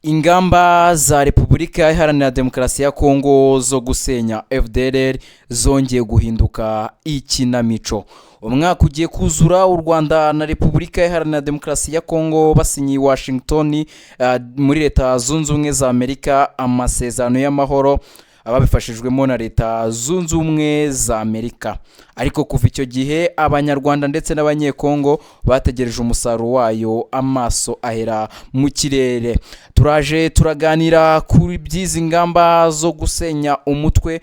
Ingamba za Repubulika Iharanira Demokarasi ya Kongo zo gusenya FDLR zongeye guhinduka ikinamico. Umwaka ugiye kuzura u Rwanda na Repubulika Iharanira Demokarasi ya Kongo basinyiye Washington muri Leta Zunze Ubumwe za Amerika amasezerano y'amahoro ababifashijwemo na Leta Zunze Ubumwe za Amerika. Ariko kuva icyo gihe abanyarwanda ndetse n'abanyekongo bategereje umusaruro wayo amaso ahera mu kirere. Turaje turaganira kuri byizi ngamba zo gusenya umutwe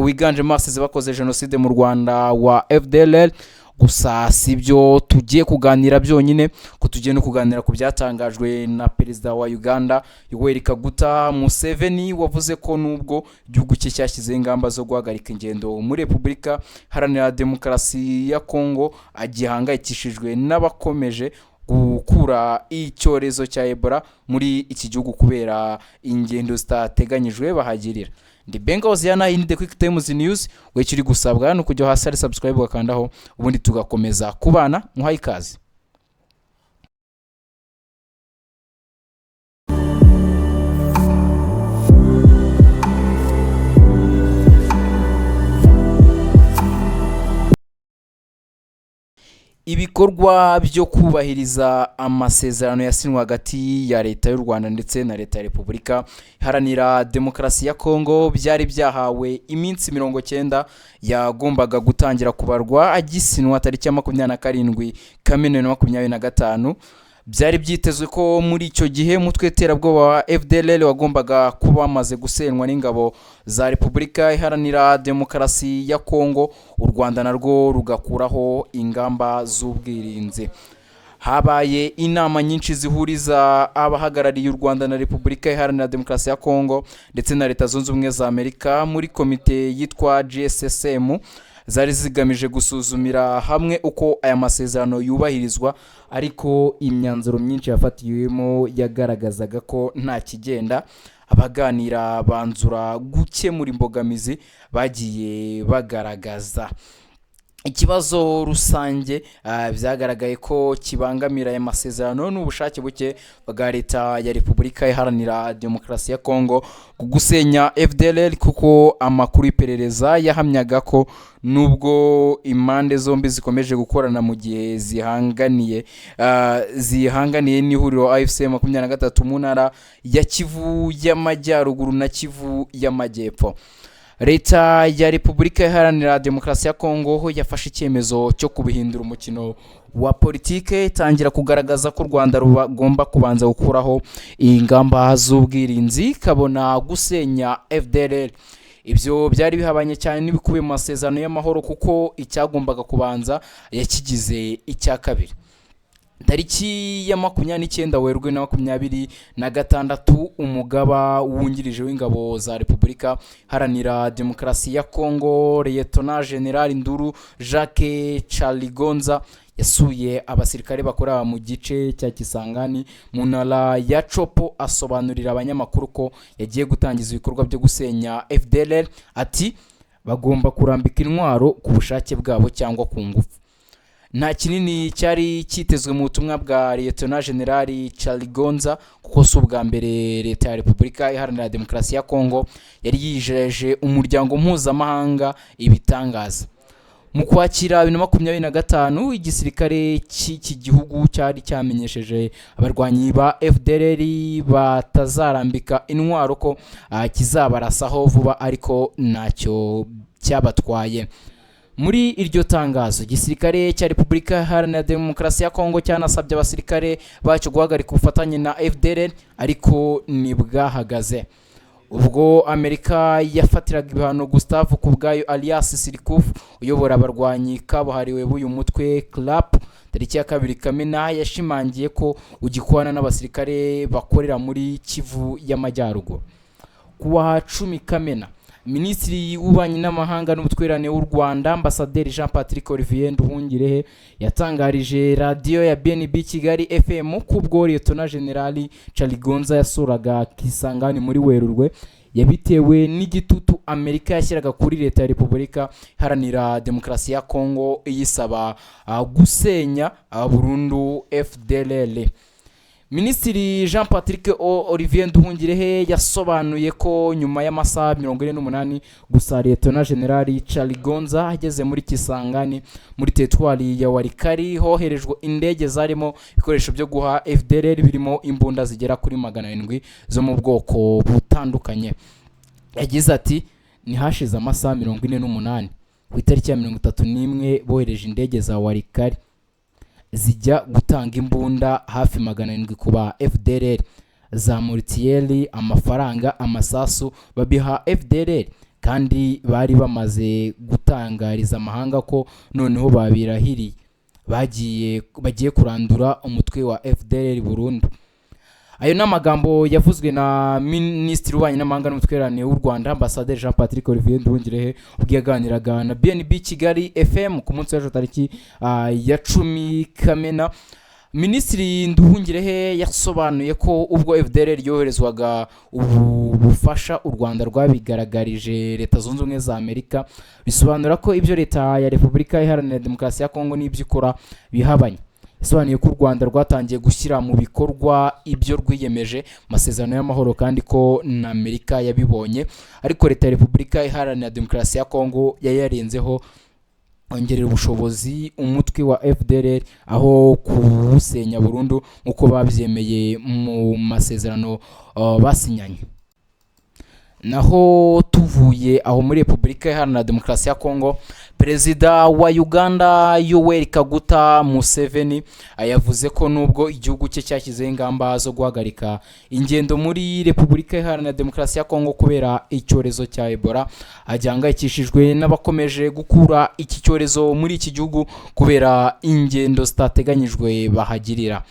wiganjemo abasize bakoze jenoside mu Rwanda wa FDLR. Gusa sibyo tugiye kuganira byonyine, ko tugiye no kuganira ku byatangajwe na perezida wa Uganda Yoweri Kaguta Museveni, wavuze ko nubwo igihugu cye cyashyize ingamba zo guhagarika ingendo muri Repubulika Iharanira Demokarasi ya Kongo, agihangayikishijwe n'abakomeje gukura icyorezo cya Ebola muri iki gihugu kubera ingendo zitateganyijwe bahagirira. Ndi Benga Oziana, iyi ni The Quick Times News. Wekiri gusabwa no kujya hasi ari subscribe wakandaho, ubundi tugakomeza kubana. Muhaye ikaze. Ibikorwa byo kubahiriza amasezerano yasinywe hagati ya Leta y'u Rwanda ndetse na Leta ya Repubulika Iharanira Demokarasi ya Kongo byari byahawe iminsi 90 yagombaga gutangira kubarwa agisinwa tariki ya 27 Kamena 2025. Byari byitezwe ko muri icyo gihe mutwe terabwoba wa FDLR wagombaga kuba wamaze gusenwa n'ingabo za Repubulika Iharanira Demokarasi ya Kongo, u Rwanda narwo rugakuraho ingamba z'ubwirinzi. Habaye inama nyinshi zihuriza abahagarariye u Rwanda na Repubulika Iharanira Demokarasi ya Kongo ndetse na Leta Zunze Ubumwe za Amerika muri komite yitwa GSSM, zari zigamije gusuzumira hamwe uko aya masezerano yubahirizwa, ariko imyanzuro myinshi yafatiwemo yagaragazaga ko nta kigenda. Abaganira banzura gukemura imbogamizi bagiye bagaragaza. Ikibazo rusange byagaragaye ko kibangamira aya masezerano n'ubushake buke bwa Leta ya Repubulika Iharanira Demokarasi ya Kongo gusenya FDLR, kuko amakuru y'iperereza yahamyaga ko nubwo impande zombi zikomeje gukorana mu gihe zihanganiye n'ihuriro AFC 23 mu ntara ya Kivu y'Amajyaruguru na Kivu y'Amajyepfo, Leta ya Repubulika Iharanira Demokarasi ya Kongo yafashe icyemezo cyo kubihindura umukino wa politike, itangira kugaragaza ko u Rwanda rugomba kubanza gukuraho ingamba z'ubwirinzi, kabona gusenya FDLR. Ibyo byari bihabanye cyane n'ibikubiye mu masezerano y'amahoro, kuko icyagombaga kubanza yakigize icya kabiri. Tariki ya 29 Werurwe 2026, umugaba wungirije w'ingabo za Repubulika Iharanira Demokarasi ya Kongo Lieutenant General Nduru Jacques Chaligonza yasuye abasirikare bakora mu gice cya Kisangani mu ntara ya Chopo, asobanurira abanyamakuru ko yagiye gutangiza ibikorwa byo gusenya FDLR. Ati bagomba kurambika intwaro ku bushake bwabo cyangwa ku ngufu. Nta kinini cyari kitezwe mu butumwa bwa Lieutenant General Chaligonza, kuko si ubwa mbere Leta ya Repubulika Iharanira Demokarasi ya Kongo yari yijeje umuryango mpuzamahanga ibitangaza. Mu Kwakira 2025, igisirikare cy'iki gihugu cyari cyamenyesheje abarwanyi ba FDLR batazarambika intwaro ko kizabarasaho vuba, ariko ntacyo cyabatwaye. Muri iryo tangazo, igisirikare cya Repubulika Iharanira Demokarasi ya Kongo cyanasabye abasirikare bacyo guhagarika ubufatanye na FDLR, ariko ntibwahagaze. Ubwo Amerika yafatiraga ibihano Gustave Kubwayo alias Sirikuf, uyobora abarwanyi kabuhariwe b'uyu mutwe CLAP, tariki ya 2 Kamena, yashimangiye ko ugikwana n'abasirikare bakorera muri Kivu y'Amajyaruguru. Kuwa 10 Kamena, Minisitiri w'Ububanyi n'Amahanga n'Ubutwererane w'u Rwanda Ambasaderi Jean Patrick Olivier Nduhungirehe yatangarije radio ya BNB Kigali FM ko ubwo Lieutenant General Chaligonza yasuraga Kisangani muri Werurwe yabitewe n'igitutu Amerika yashyiraga kuri Leta ya Repubulika Iharanira Demokarasi ya Kongo iyisaba gusenya burundu FDLR. Minisitiri Jean Patrick Olivier Nduhungirehe yasobanuye ko nyuma y'amasaha 48 gusa Lieutenant General Charles Gonza ageze muri Kisangani muri teritwari ya Walikari hoherejwe indege zarimo ibikoresho byo guha FDLR birimo imbunda zigera kuri 700 zo mu bwoko butandukanye. Yagize ati ni hashize amasaha 48 ku itariki ya 31 bohereje indege za Walikari zijya gutanga imbunda hafi 700 kuba FDLR za Mortieri, amafaranga, amasasu babiha FDLR, kandi bari bamaze gutangariza amahanga ko noneho babirahiriye bagiye kurandura umutwe wa FDLR burundu. Ayo n'amagambo yavuzwe na Minisitiri w'Ububanyi n'Amahanga n'Ubutwererane w'u Rwanda Ambassadeur Jean Patrick Olivier Nduhungirehe ubwo yaganiraga na BNB Kigali FM ku munsi w'ejo tariki ya 10 Kamena. Minisitiri Nduhungirehe yasobanuye ko ubwo FDLR yoherezwaga ubufasha u Rwanda rwabigaragarije Leta Zunze Ubumwe za Amerika, bisobanura ko ibyo Leta ya Repubulika Iharanira Demokarasi ya Kongo n'ibyo ikora bihabanye. Yasobanuye ko u Rwanda rwatangiye gushyira mu bikorwa ibyo rwiyemeje amasezerano y'amahoro kandi ko na Amerika yabibonye, ariko Leta ya Repubulika Iharanira Demokarasi ya Kongo yayarenzeho ongerera ubushobozi umutwe wa FDLR aho kuwusenya burundu uko babyemeye mu masezerano basinyanye. Naho tuvuye aho muri Repubulika Iharanira Demokarasi ya Kongo, Perezida wa Uganda Yoweri Kaguta Museveni yavuze ko nubwo igihugu cye cyashyizeho ingamba zo guhagarika ingendo muri Repubulika Iharanira Demokarasi ya Kongo kubera icyorezo cya Ebola, agihangayikishijwe n'abakomeje gukura iki cyorezo muri iki gihugu kubera ingendo zitateganyijwe bahagirira.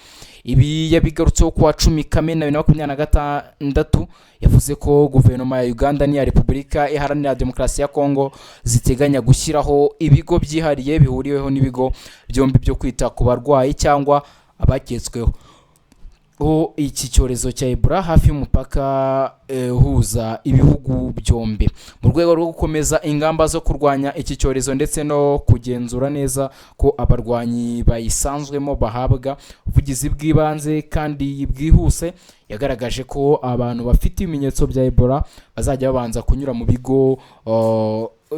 Ibi yabigarutseho kuwa 10 Kamena 2026, yavuze ko guverinoma ya Uganda n'iya Repubulika Iharanira Demokarasi ya Kongo ziteganya gushyiraho ibigo byihariye bihuriweho n'ibigo byombi byo kwita ku barwayi cyangwa abaketsweho iki cyorezo cya Ebola hafi y'umupaka huza ibihugu byombi mu rwego rwo gukomeza ingamba zo kurwanya iki cyorezo ndetse no kugenzura neza ko abarwanyi bayisanzwemo bahabwa ubuvugizi bw'ibanze kandi bwihuse. Yagaragaje ko abantu bafite ibimenyetso bya Ebola bazajya babanza kunyura mu bigo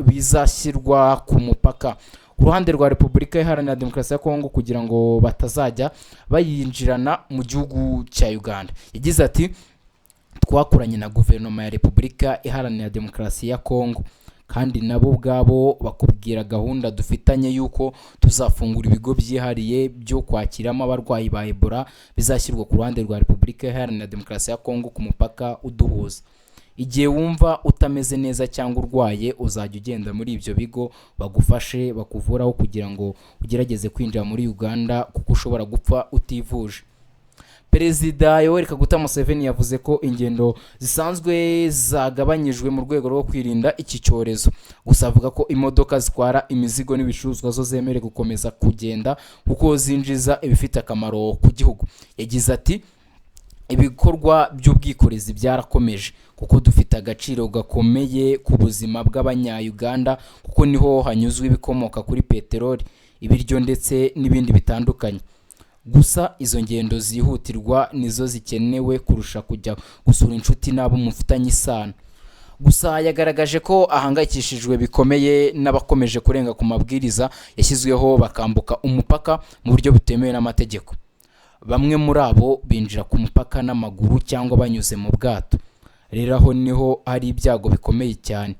bizashyirwa ku mupaka ku ruhande rwa Repubulika Iharanira Demokarasi ya Kongo kugira ngo batazajya bayinjirana mu gihugu cya Uganda. Yagize ati twakoranye na guverinoma ya Repubulika Iharanira Demokarasi ya Kongo kandi nabo ubwabo bakubwira gahunda dufitanye yuko tuzafungura ibigo byihariye byo kwakiramo abarwayi ba Ebola bizashyirwa ku ruhande rwa Repubulika Iharanira Demokarasi ya Kongo ku mupaka uduhuza. Igihe wumva utameze neza cyangwa urwaye uzajya ugenda muri ibyo bigo bagufashe bakuvuraho kugira ngo ugerageze kwinjira muri Uganda kuko ushobora gupfa utivuje. Perezida Yoweri Kaguta Museveni yavuze ko ingendo zisanzwe zagabanyijwe mu rwego rwo kwirinda iki cyorezo. Gusa avuga ko imodoka zitwara imizigo n'ibicuruzwa zo zemere gukomeza kugenda kuko zinjiza ibifite akamaro ku gihugu. Yagize ati ibikorwa by'ubwikorezi byarakomeje kuko dufite agaciro gakomeye ku buzima bw'abanya-Uganda kuko niho hanyuzwe ibikomoka kuri peteroli, ibiryo ndetse n'ibindi bitandukanye. Gusa izo ngendo zihutirwa nizo zikenewe kurusha kujya gusura inshuti n'abo mufitanye isano. Gusa yagaragaje ko ahangayikishijwe bikomeye n'abakomeje kurenga ku mabwiriza yashyizweho bakambuka umupaka mu buryo butemewe n'amategeko. Bamwe muri abo binjira ku mupaka n'amaguru cyangwa banyuze mu bwato. Rero aho niho hari ibyago bikomeye cyane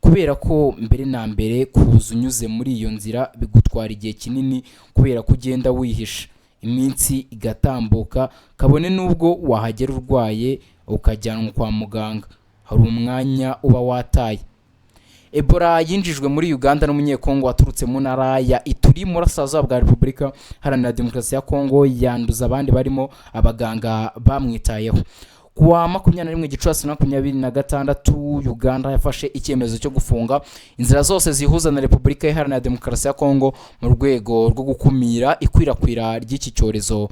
kubera ko mbere na mbere kuza unyuze muri iyo nzira bigutwara igihe kinini kubera ko ugenda wihisha, iminsi igatambuka kabone nubwo wahagera urwaye ukajyanwa kwa muganga hari umwanya uba wataye. Ebola yinjijwe muri Uganda n'umunyekongo waturutse mu ntara ya Ituri mu burasirazuba bwa Repubulika Iharanira Demokarasi ya Kongo yanduza abandi barimo abaganga bamwitayeho. kuwa 21 Gicurasi 2026 Uganda yafashe icyemezo cyo gufunga inzira zose zihuza na Repubulika Iharanira Demokarasi ya Kongo mu rwego rwo gukumira ikwirakwira ry'iki cyorezo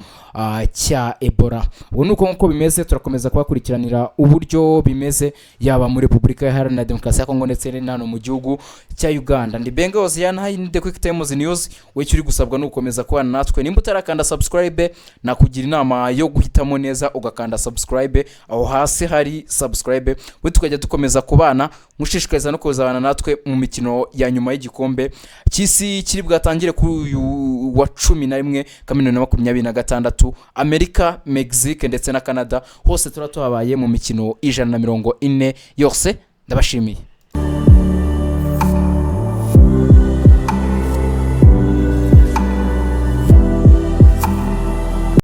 cya Ebola. Ubu nuko nko bimeze, turakomeza kubakurikiranira uburyo bimeze yaba muri Repubulika Iharanira Demokarasi ya Kongo ndetse n'hano mu gihugu cya Uganda. Ndi Benga Oziana, iyi ni The Quick Times News. We cyuri gusabwa no gukomeza kubana natwe, nimba utarakanda subscribe nakugira inama yo guhitamo neza ugakanda subscribe, aho hasi hari subscribe, we tukajya dukomeza kubana mushishikariza no kuzabana natwe mu mikino ya nyuma y'igikombe cy'isi kiri bwatangire kuri uyu wa 11 Kamena 2026, Amerika, Mexique ndetse na Canada, hose turatuhabaye mu mikino 140 yose. Ndabashimiye.